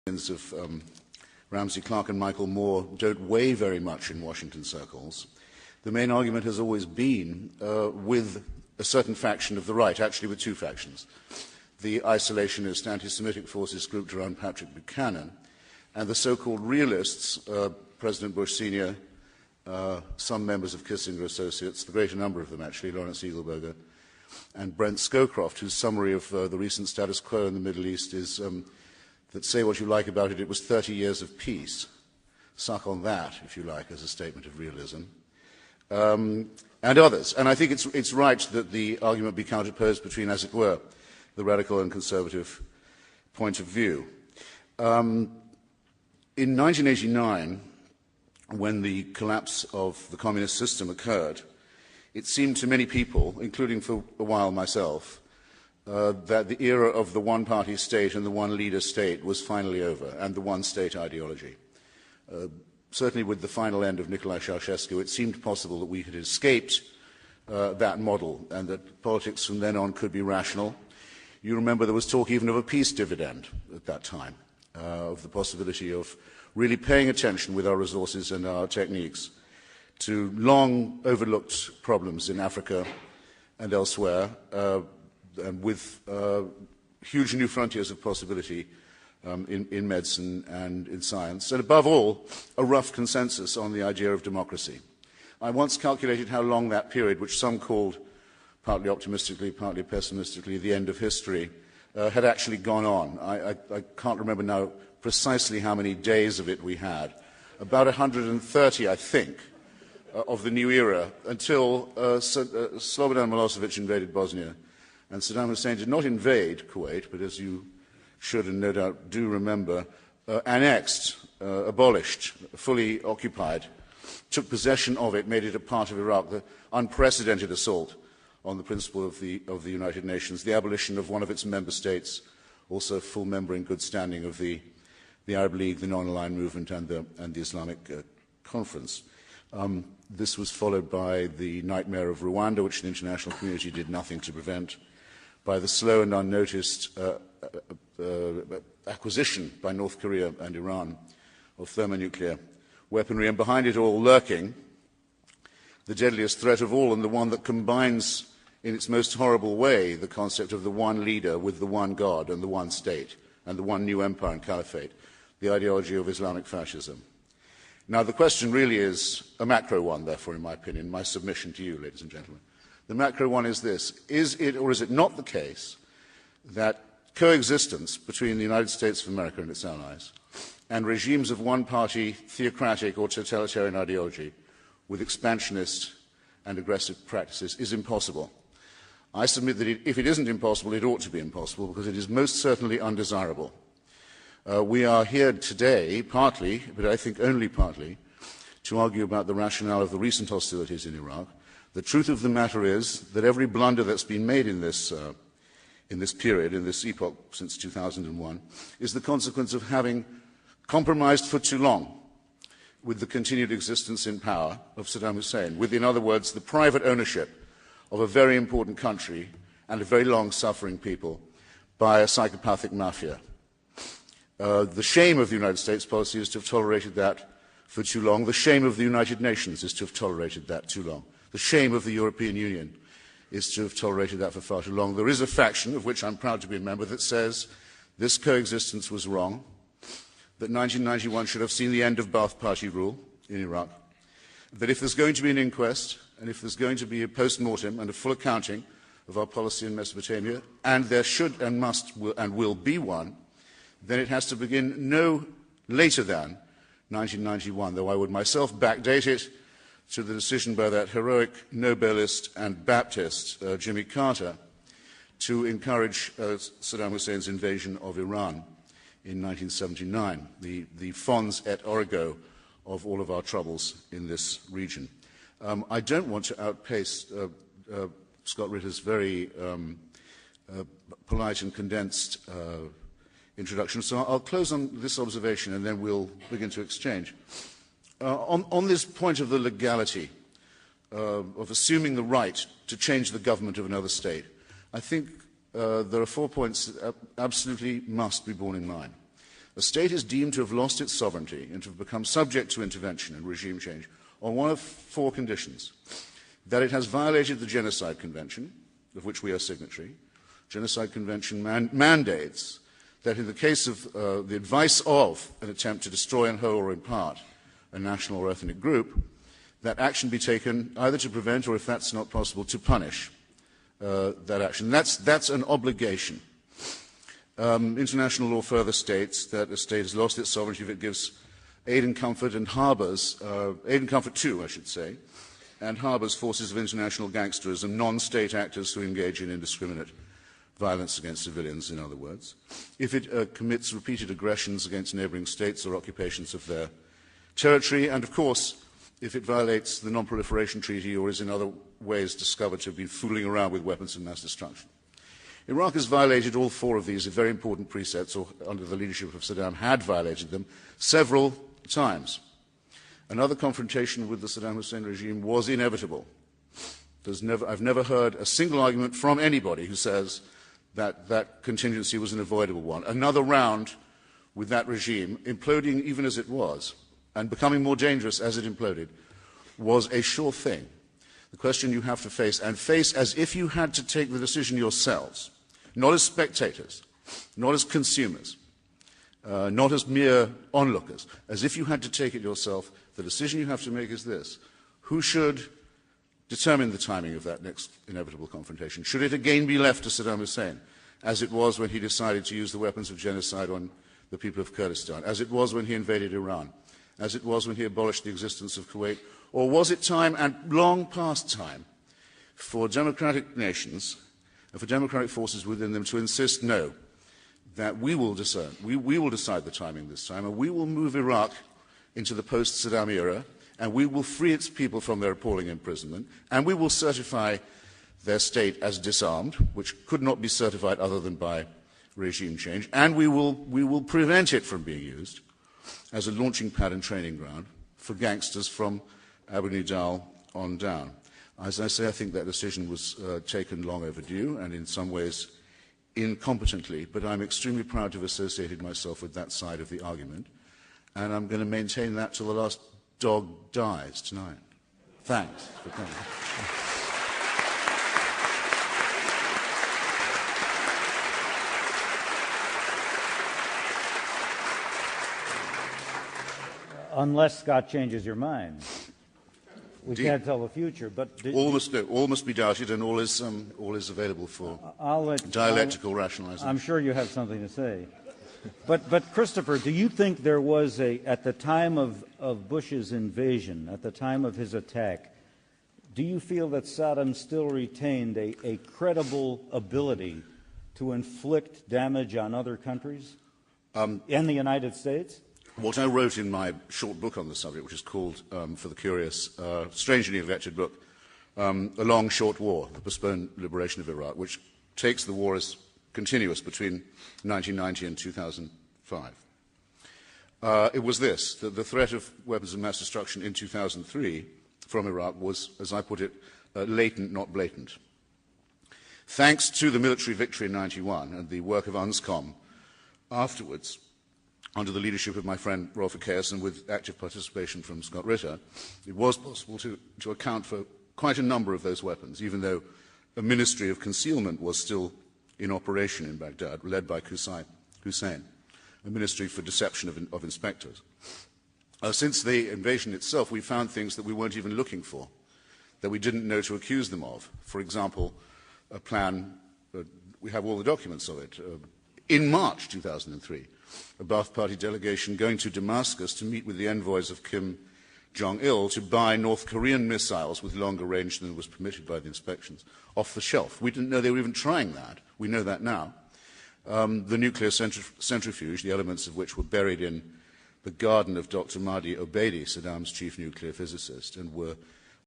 of Ramsey Clark and Michael Moore don't weigh very much in Washington circles. The main argument has always been with a certain faction of the right, actually with two factions. The isolationist anti-Semitic forces grouped around Patrick Buchanan, and the so-called realists, President Bush Sr., some members of Kissinger Associates, the greater number of them actually, Lawrence Eagleberger, and Brent Scowcroft, whose summary of the recent status quo in the Middle East is that say what you like about it, it was 30 years of peace. Suck on that, if you like, as a statement of realism. And others. And I think it's right that the argument be counterposed between, as it were, the radical and conservative point of view. In 1989, when the collapse of the communist system occurred, it seemed to many people, including for a while myself, that the era of the one-party state and the one-leader state was finally over, and the one-state ideology. Certainly with the final end of Nicolae Ceausescu, it seemed possible that we had escaped that model, and that politics from then on could be rational. You remember there was talk even of a peace dividend at that time, of the possibility of really paying attention with our resources and our techniques to long overlooked problems in Africa and elsewhere, and with huge new frontiers of possibility in medicine and in science, and above all, a rough consensus on the idea of democracy. I once calculated how long that period, which some called, partly optimistically, partly pessimistically, the end of history, had actually gone on. I can't remember now precisely how many days of it we had. About 130, I think, of the new era, until Slobodan Milosevic invaded Bosnia. And Saddam Hussein did not invade Kuwait, but as you should and no doubt do remember, annexed, abolished, fully occupied, took possession of it, made it a part of Iraq, the unprecedented assault on the principle of the United Nations, the abolition of one of its member states, also a full member in good standing of the Arab League, the Non-Aligned Movement, and the Islamic Conference. This was followed by the nightmare of Rwanda, which the international community did nothing to prevent, by the slow and unnoticed acquisition by North Korea and Iran of thermonuclear weaponry, and behind it all lurking the deadliest threat of all, and the one that combines in its most horrible way the concept of the one leader with the one God and the one state and the one new empire and caliphate, the ideology of Islamic fascism. Now, the question really is a macro one, therefore, in my opinion, my submission to you, ladies and gentlemen. The macro one is this: is it or is it not the case that coexistence between the United States of America and its allies and regimes of one-party, theocratic or totalitarian ideology with expansionist and aggressive practices is impossible? I submit that if it isn't impossible, it ought to be impossible, because it is most certainly undesirable. We are here today, partly, but I think only partly, to argue about the rationale of the recent hostilities in Iraq. The truth of the matter is that every blunder that's been made in this period, in this epoch since 2001, is the consequence of having compromised for too long with the continued existence in power of Saddam Hussein, with, in other words, the private ownership of a very important country and a very long-suffering people by a psychopathic mafia. The shame of the United States policy is to have tolerated that for too long. The shame of the United Nations is to have tolerated that too long. The shame of the European Union is to have tolerated that for far too long. There is a faction, of which I'm proud to be a member, that says this coexistence was wrong, that 1991 should have seen the end of Ba'ath Party rule in Iraq, that if there's going to be an inquest, and if there's going to be a post-mortem and a full accounting of our policy in Mesopotamia, and there should and must and will be one, then it has to begin no later than 1991, though I would myself backdate it to the decision by that heroic Nobelist and Baptist, Jimmy Carter, to encourage Saddam Hussein's invasion of Iran in 1979, the fons et origo of all of our troubles in this region. I don't want to outpace Scott Ritter's very polite and condensed introduction, so I'll close on this observation and then we'll begin to exchange. On this point of the legality of assuming the right to change the government of another state, I think there are 4 points that absolutely must be borne in mind. a state is deemed to have lost its sovereignty and to have become subject to intervention and regime change on one of four conditions: that it has violated the Genocide Convention, of which we are signatory. Genocide Convention mandates that in the case of the advice of an attempt to destroy in whole or in part a national or ethnic group, that action be taken either to prevent or, if that's not possible, to punish that action. That's an obligation. International law further states that a state has lost its sovereignty if it gives aid and comfort and harbours, aid and comfort to, I should say, and harbours forces of international gangsterism, non-state actors who engage in indiscriminate violence against civilians, in other words, if it commits repeated aggressions against neighbouring states or occupations of their territory, and of course, if it violates the Non-Proliferation Treaty or is in other ways discovered to have been fooling around with weapons of mass destruction. Iraq has violated all four of these very important precepts, or under the leadership of Saddam had violated them several times. Another confrontation with the Saddam Hussein regime was inevitable. I've never heard a single argument from anybody who says that that contingency was an avoidable one. Another round with that regime, imploding even as it was, and becoming more dangerous as it imploded, was a sure thing. The question you have to face, and face as if you had to take the decision yourselves, not as spectators, not as consumers, not as mere onlookers, as if you had to take it yourself. The decision you have to make is this: who should determine the timing of that next inevitable confrontation? Should it again be left to Saddam Hussein, as it was when he decided to use the weapons of genocide on the people of Kurdistan, as it was when he invaded Iran, as it was when he abolished the existence of Kuwait? Or was it time, and long past time, for democratic nations and for democratic forces within them to insist, no, that we will decide the timing this time, and we will move Iraq into the post-Saddam era, and we will free its people from their appalling imprisonment, and we will certify their state as disarmed, which could not be certified other than by regime change, and we will prevent it from being used as a launching pad and training ground for gangsters from Abu Nidal on down. As I say, I think that decision was taken long overdue and in some ways incompetently, but I'm extremely proud to have associated myself with that side of the argument, and I'm going to maintain that till the last dog dies tonight. Thanks for coming. Unless Scott changes your mind. We can't tell the future, but all must be doubted, and all is available for dialectical rationalizing. I'm sure you have something to say. But Christopher, do you think there was at the time of Bush's invasion, at the time of his attack, do you feel that Saddam still retained a credible ability to inflict damage on other countries and the United States? What I wrote in my short book on the subject, which is called, for the curious, strangely neglected book, A Long Short War, The Postponed Liberation of Iraq, which takes the war as continuous between 1990 and 2005. It was this, that the threat of weapons of mass destruction in 2003 from Iraq was, as I put it, latent, not blatant. Thanks to the military victory in 91 and the work of UNSCOM afterwards, under the leadership of my friend Rolf Ekeus and with active participation from Scott Ritter, it was possible to account for quite a number of those weapons, even though a ministry of concealment was still in operation in Baghdad, led by Hussein, a ministry for deception of inspectors. Since the invasion itself, we found things that we weren't even looking for, that we didn't know to accuse them of. For example, a plan, we have all the documents of it, in March 2003, a Ba'ath Party delegation going to Damascus to meet with the envoys of Kim Jong-il to buy North Korean missiles with longer range than was permitted by the inspections off the shelf. We didn't know they were even trying that. We know that now. The nuclear centrifuge, the elements of which were buried in the garden of Dr. Mahdi Obeidi, Saddam's chief nuclear physicist, and were